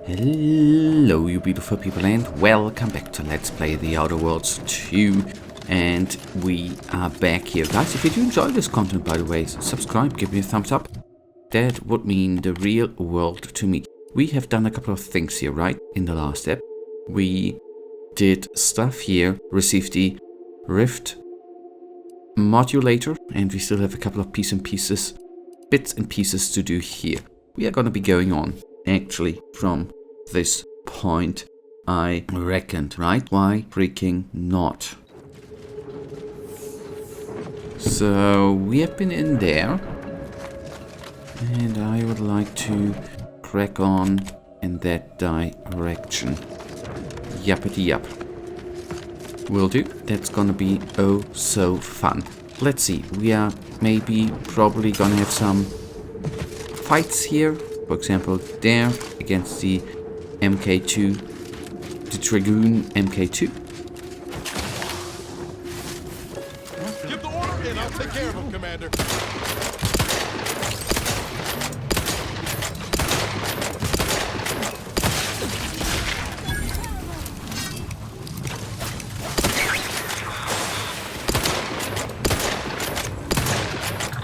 Hello you beautiful people and welcome back to Let's Play The Outer Worlds 2. And we are back here. Guys, if you do enjoy this content, by the way, subscribe, give me a thumbs up. That would mean the real world to me. We have done a couple of things here, right? In the last step. We did stuff here, received the Rift modulator, and we still have a couple of bits and pieces to do here. We are gonna be going on, actually, from this point, I reckoned, right? Why freaking not? So we have been in there, and I would like to crack on in that direction. Yuppity yup. Will do. That's gonna be oh so fun. Let's see, we are probably gonna have some fights here. For example, there against the MK2, the Dragoon MK2. Give the order and I'll take care of him, Commander.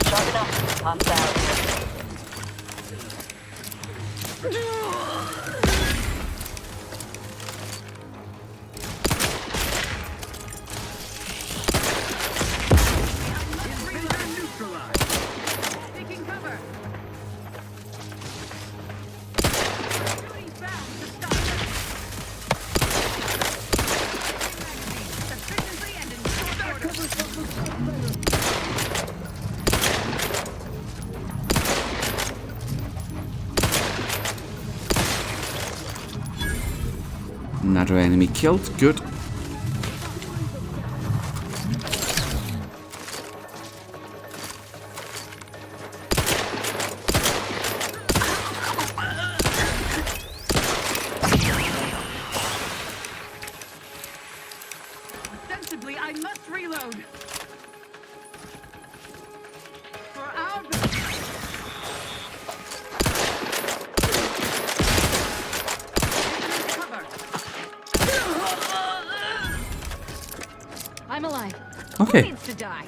Sharp enough. Hostile. Another enemy killed. Good. Ostensibly, I must reload. For our cover. I'm alive. Okay. Who needs to die?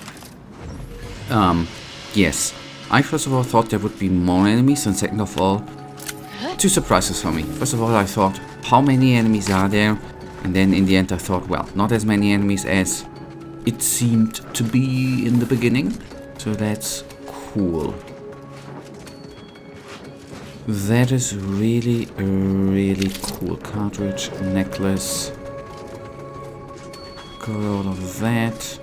Yes. I first of all thought there would be more enemies, and second of all, two surprises for me. First of all, I thought, how many enemies are there? And then in the end I thought, well, not as many enemies as it seemed to be in the beginning. So that's cool. That is really, really cool. Cartridge, necklace. Got all of that.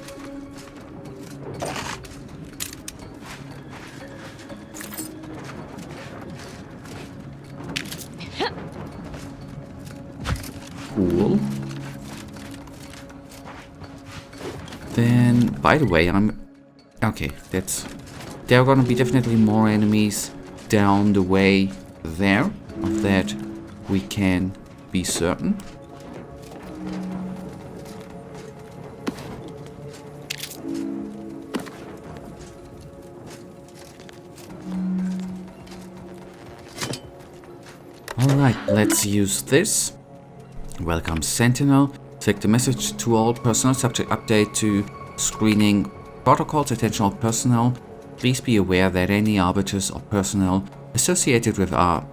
Cool. Then, by the way, okay, there are gonna be definitely more enemies down the way there. Of that we can be certain. Alright, let's use this. Welcome Sentinel. Take the message to all personnel. Subject update to screening protocols. Attention all personnel. Please be aware that any arbiters or personnel associated with our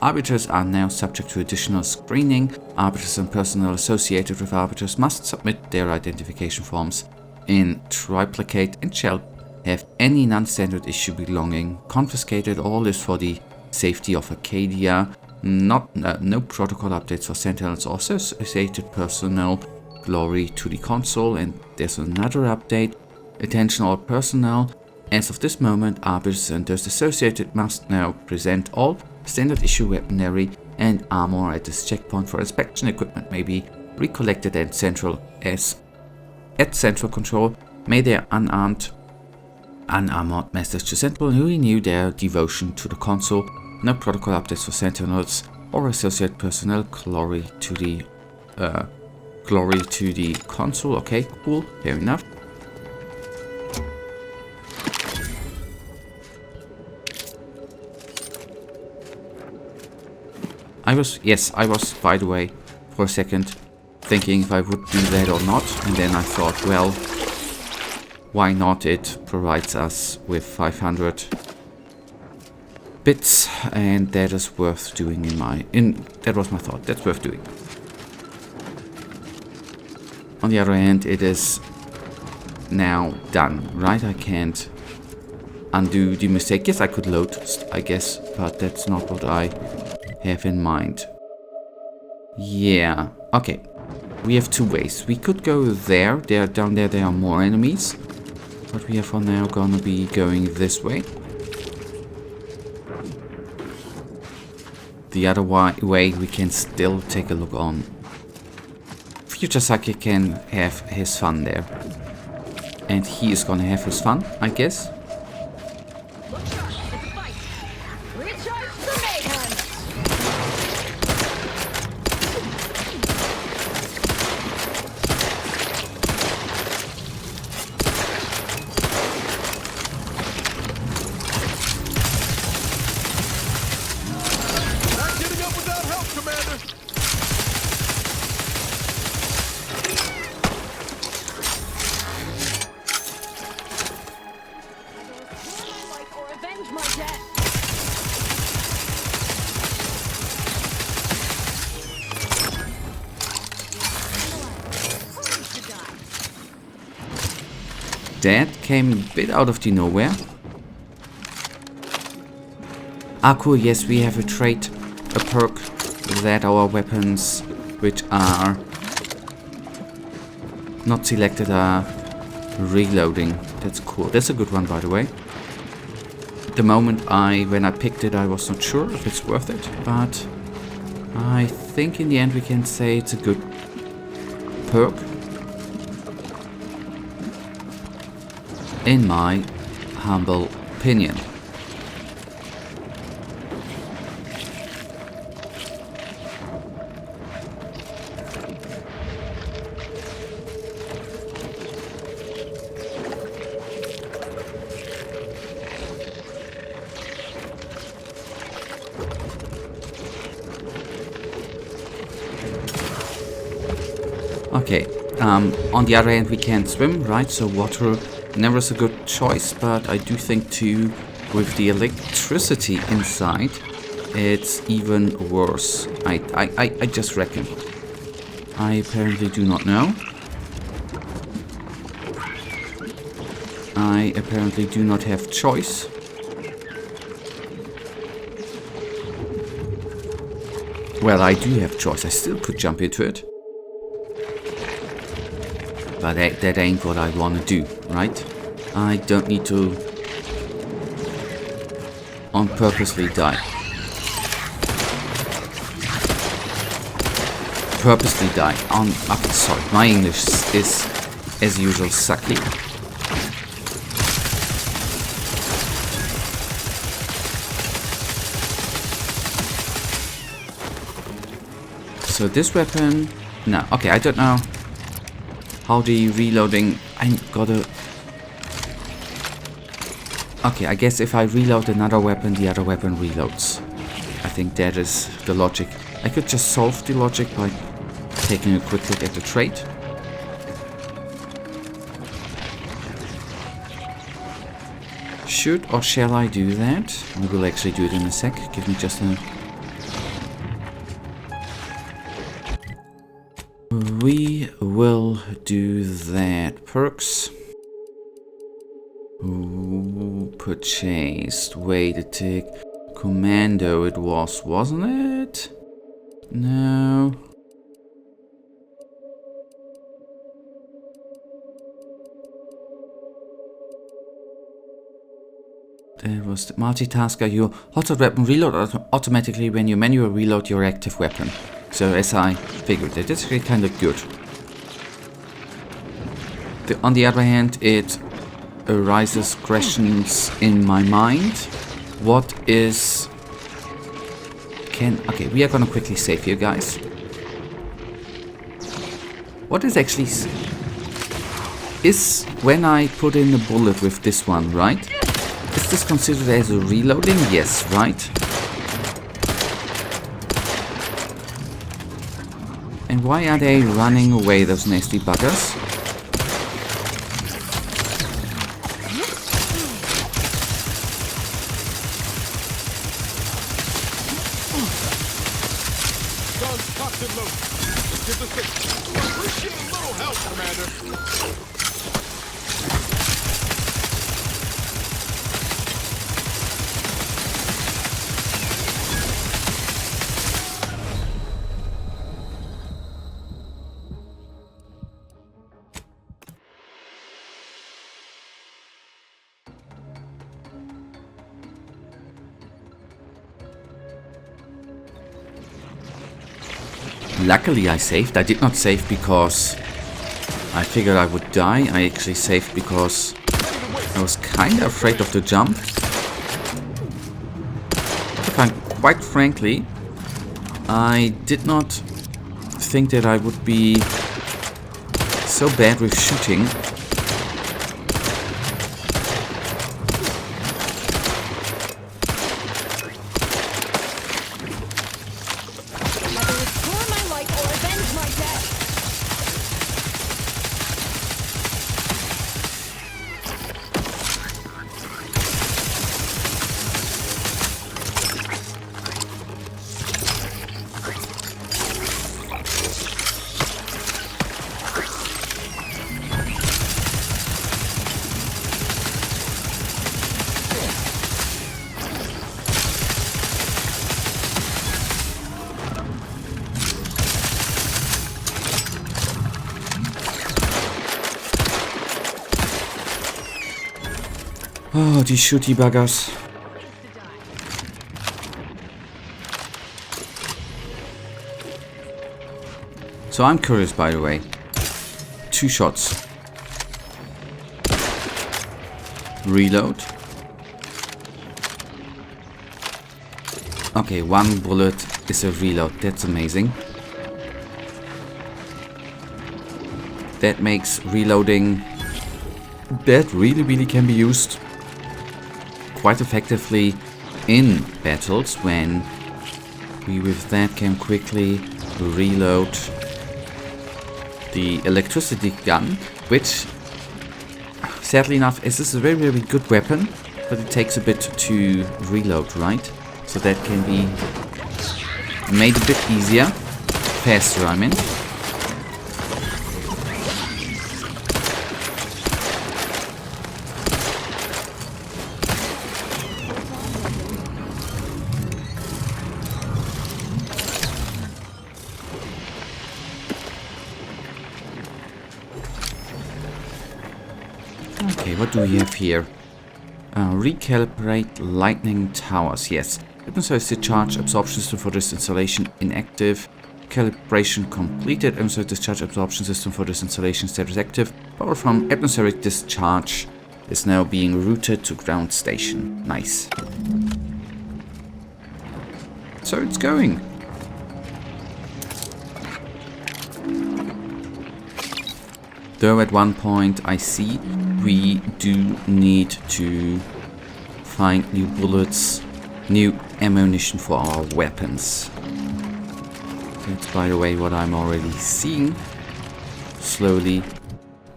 arbiters are now subject to additional screening. Arbiters and personnel associated with arbiters must submit their identification forms in triplicate and shall have any non-standard issue belonging confiscated. All is for the safety of Arcadia. No protocol updates for Sentinels or associated personnel. Glory to the console. And there's another update. Attention all personnel. As of this moment, arbiters and those associated must now present all standard issue weaponry and armor at this checkpoint for inspection. Equipment may be recollected at central control. May their unarmored message to Sentinel renew their devotion to the console. No protocol updates for Sentinels or associate personnel. Glory to the console. Okay, cool, fair enough. I was, by the way, for a second, thinking if I would do that or not. And then I thought, well, why not? It provides us with 500 bits, and that is worth doing that was my thought. That's worth doing. On the other hand, it is now done, right? I can't undo the mistake. Yes, I could load, I guess, but that's not what I have in mind. Yeah, okay. We have two ways. We could go there. Down there are more enemies. But we are for now gonna be going this way. The other way we can still take a look on. Future Saki can have his fun there. And he is gonna have his fun, I guess. Not getting up without help, Commander. Or avenge my death. That came a bit out of the nowhere. Ah, cool, yes, we have a trait, a perk, that our weapons, which are not selected, are reloading. That's cool. That's a good one, by the way. At the moment, when I picked it, I was not sure if it's worth it, but I think in the end we can say it's a good perk. In my humble opinion. Okay, on the other hand we can swim, right? So water never is a good choice, but I do think too, with the electricity inside, it's even worse. I just reckon. I apparently do not know. I apparently do not have choice. Well, I do have choice. I still could jump into it. But that ain't what I want to do, right? I don't need to on purposely die. Purposely die. Sorry, my English is, as usual, sucky. So this weapon... No, okay, I don't know how the reloading... Okay, I guess if I reload another weapon, the other weapon reloads. I think that is the logic. I could just solve the logic by taking a quick look at the trait. Should or shall I do that? I will actually do it in a sec. Give me just a... We will do that. Perks. Ooh, purchased. Wait a tick. Commando it was, wasn't it? No. There was the multitasker. Your hotshot weapon reload automatically when you manually reload your active weapon. So as I figured, that is actually kind of good. On the other hand, it arises questions in my mind. What is... Okay, we are gonna quickly save here, guys. What is actually... Is when I put in a bullet with this one, right? Is this considered as a reloading? Yes, right? And why are they running away, those nasty buggers? Guns cocked and loaded. Let's get this thing. Appreciate a little help, Commander. Luckily I saved. I did not save because I figured I would die. I actually saved because I was kinda afraid of the jump. But quite frankly, I did not think that I would be so bad with shooting. Either restore my life or avenge my death. Oh, die shooty buggers. So I'm curious, by the way. 2 shots. Reload. Okay, 1 bullet is a reload. That's amazing. That makes reloading... That really can be used quite effectively in battles when we with that can quickly reload the electricity gun, which sadly enough is a very good weapon, but it takes a bit to reload, right? So that can be made a bit easier, faster I mean. Okay, what do we have here? Recalibrate lightning towers, yes. Atmospheric discharge absorption system for this installation inactive. Calibration completed. Atmospheric discharge absorption system for this installation status active. Power from atmospheric discharge is now being routed to ground station. Nice. So it's going. Though at one point I see we do need to find new bullets, new ammunition for our weapons. That's by the way what I'm already seeing. Slowly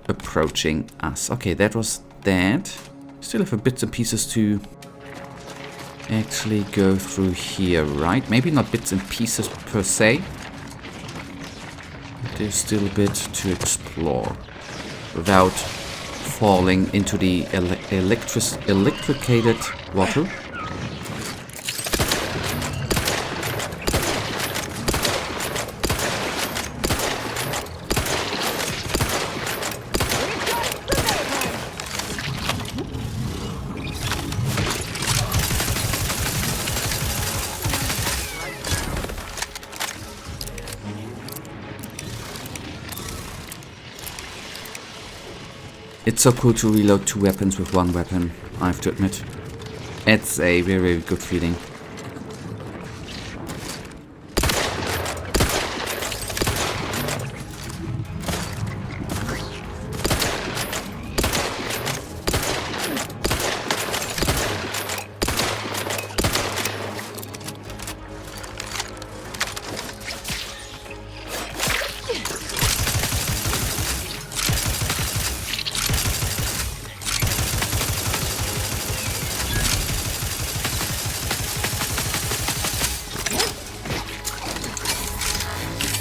approaching us. Okay, that was that. Still have a bits and pieces to actually go through here, right? Maybe not bits and pieces per se. But there's still a bit to explore without falling into the electricated water. It's so cool to reload 2 weapons with 1 weapon, I have to admit. It's a very good feeling.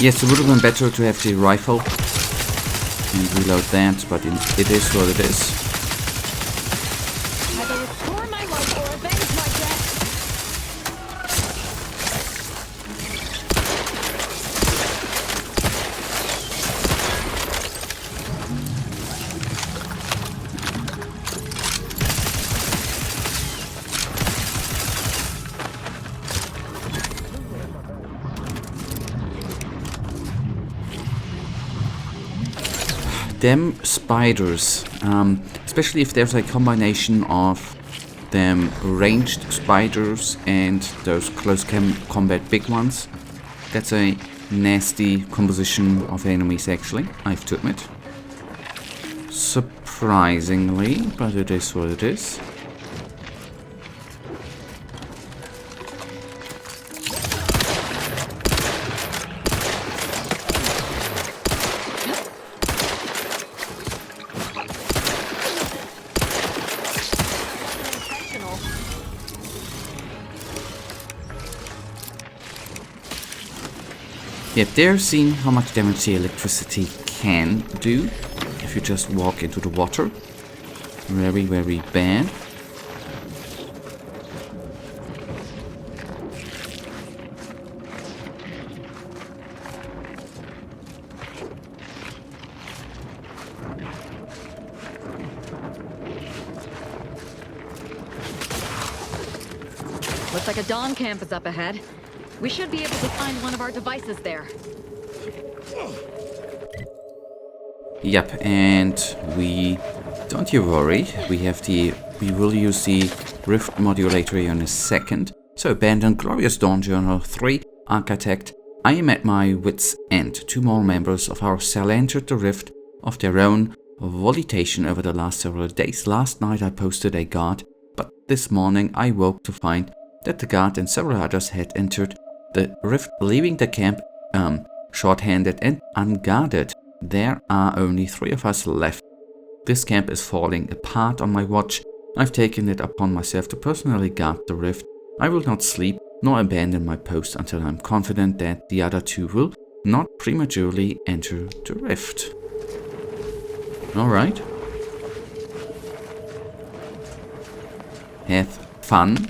Yes, it would have been better to have the rifle and reload that, but it is what it is. Either restore my life or avenge my death. Them spiders, especially if there's a combination of them ranged spiders and those close combat big ones, that's a nasty composition of enemies actually, I have to admit. Surprisingly, but it is what it is. Yep, they're seeing how much damage the electricity can do if you just walk into the water. Very, very bad. Looks like a Dawn camp is up ahead. We should be able to find one of our devices there. Yep, and don't you worry, we will use the Rift modulator in a second. So abandoned Glorious Dawn Journal 3 Architect. I am at my wit's end. 2 more members of our cell entered the Rift of their own volition over the last several days. Last night I posted a guard, but this morning I woke to find that the guard and several others had entered the Rift, leaving the camp short-handed and unguarded. There are only 3 of us left. This camp is falling apart on my watch. I've taken it upon myself to personally guard the Rift. I will not sleep nor abandon my post until I'm confident that the other 2 will not prematurely enter the Rift. Alright. Have fun.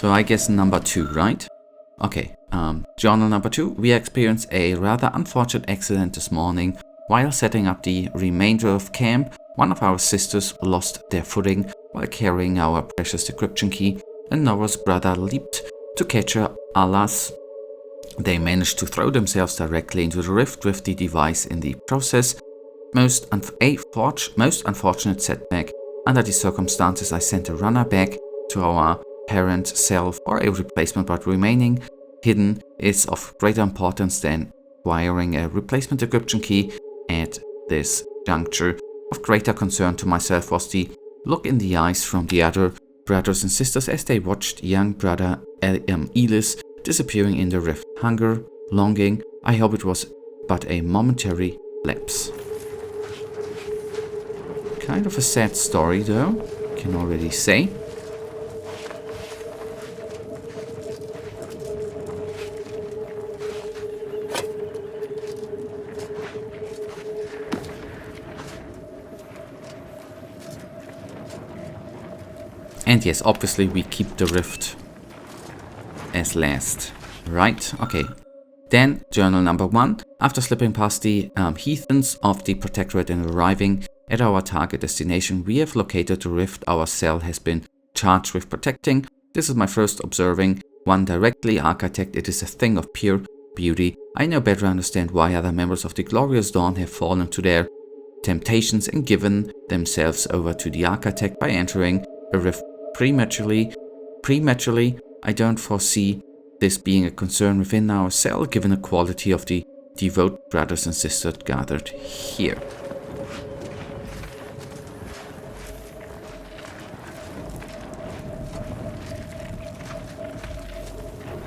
So I guess number 2, right? Okay, journal number 2. We experienced a rather unfortunate accident this morning. While setting up the remainder of camp, one of our sisters lost their footing while carrying our precious decryption key, and Nora's brother leaped to catch her. Alas, they managed to throw themselves directly into the Rift with the device in the process. Most unfortunate setback. Under the circumstances, I sent a runner back to our parent cell for a replacement, but remaining hidden is of greater importance than acquiring a replacement decryption key. At this juncture, of greater concern to myself was the look in the eyes from the other brothers and sisters as they watched young brother Elis disappearing in the Rift. Hunger, longing, I hope it was but a momentary lapse. Kind of a sad story though, can already say. And yes, obviously we keep the Rift as last. Right, okay. Then, journal number 1. After slipping past the heathens of the Protectorate and arriving at our target destination, we have located the Rift our cell has been charged with protecting. This is my first observing one directly. Architect, it is a thing of pure beauty. I now better understand why other members of the Glorious Dawn have fallen to their temptations and given themselves over to the Architect by entering a Rift prematurely. I don't foresee this being a concern within our cell, given the quality of the devout brothers and sisters gathered here.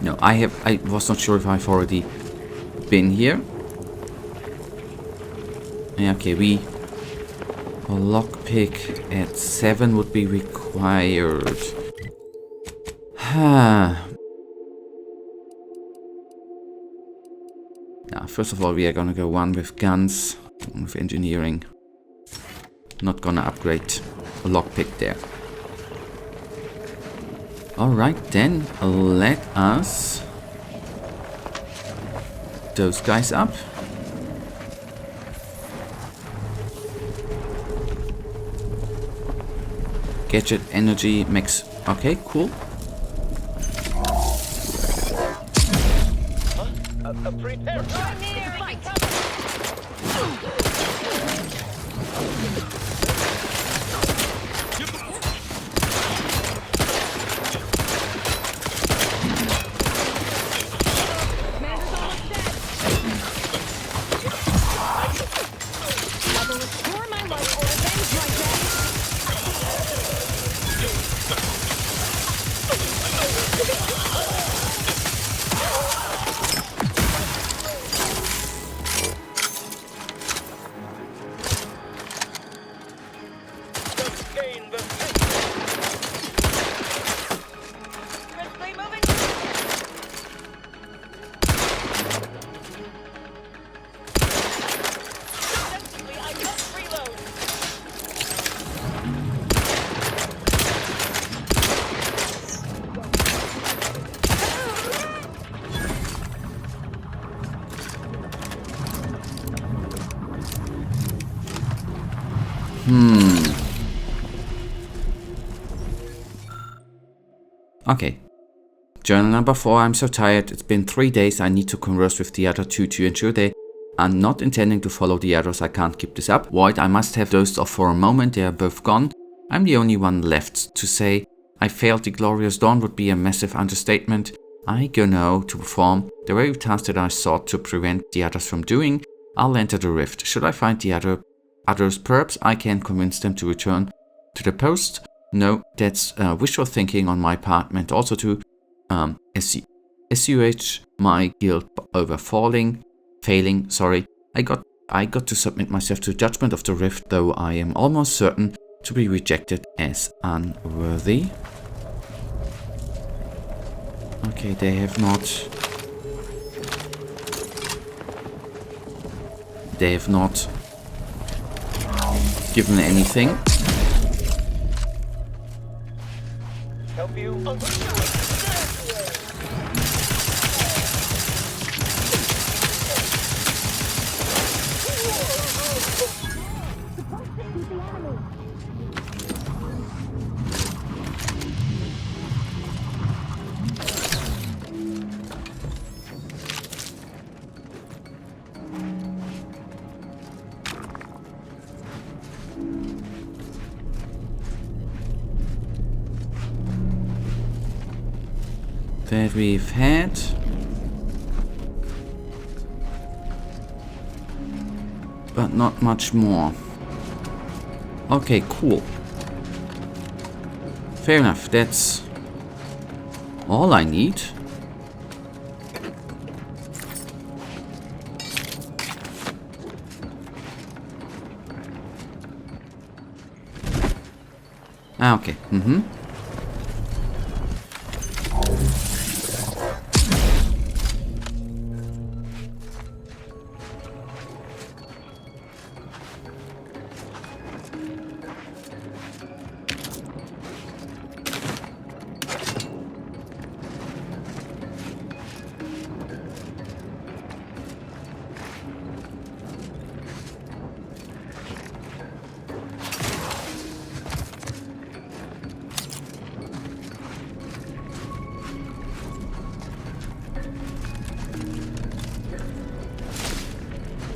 No, I was not sure if I've already been here. Okay, a lockpick at 7 would be required. Now, first of all, we are gonna go one with guns, one with engineering. Not gonna upgrade a lockpick there. Alright, then let us those guys up. Gadget energy mix. Okay, cool. Prepare. Fight. Commander's almost dead. I will restore my life or avenge my death. Okay. Journal number 4. I'm so tired. It's been 3 days. I need to converse with the other two to ensure they are not intending to follow the others. I can't keep this up. Void, I must have dozed off for a moment. They are both gone. I'm the only one left. To say I failed the glorious dawn would be a massive understatement. I go now to perform the very task that I sought to prevent the others from doing. I'll enter the rift. Should I find the others, perhaps I can convince them to return to the post. No, that's wishful thinking on my part, meant also to assuage my guilt over failing. Sorry, I got to submit myself to judgment of the rift, though I am almost certain to be rejected as unworthy. Okay, they have not given anything. Help you? That we've had. But not much more. Okay, cool. Fair enough, that's all I need. Ah, okay.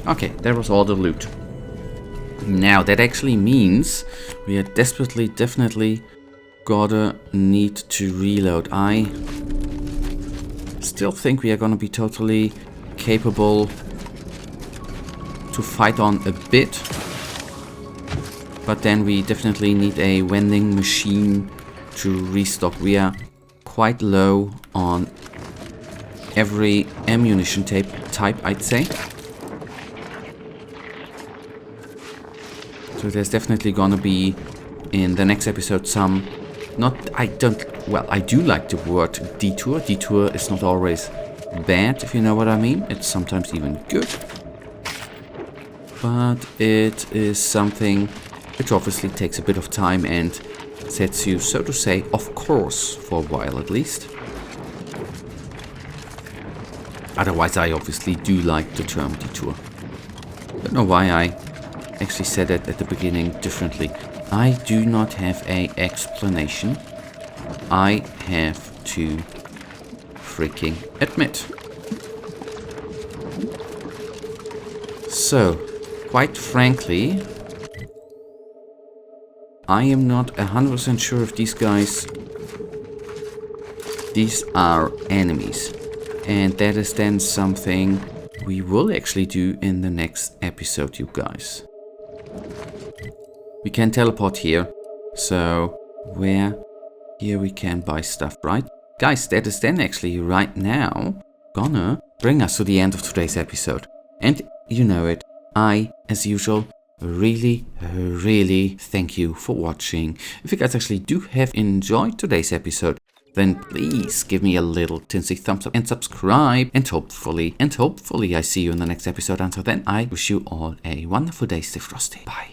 Okay, that was all the loot. Now, that actually means we are definitely gotta need to reload. I still think we are gonna be totally capable to fight on a bit. But then we definitely need a vending machine to restock. We are quite low on every ammunition type, I'd say. So there's definitely gonna be, in the next episode, some I do like the word detour. Detour is not always bad, if you know what I mean. It's sometimes even good. But it is something which obviously takes a bit of time and sets you, so to say, off course for a while at least. Otherwise, I obviously do like the term detour. Don't know why I actually said it at the beginning differently. I do not have an explanation. I have to freaking admit. So, quite frankly, I am not 100% sure if these are enemies. And that is then something we will actually do in the next episode, you guys. We can teleport here, so here we can buy stuff, right? Guys, that is then actually right now gonna bring us to the end of today's episode. And you know it, I, as usual, really thank you for watching. If you guys actually do have enjoyed today's episode, then please give me a little tinsy thumbs up and subscribe. And hopefully I see you in the next episode. Until then, I wish you all a wonderful day. Stay frosty. Bye.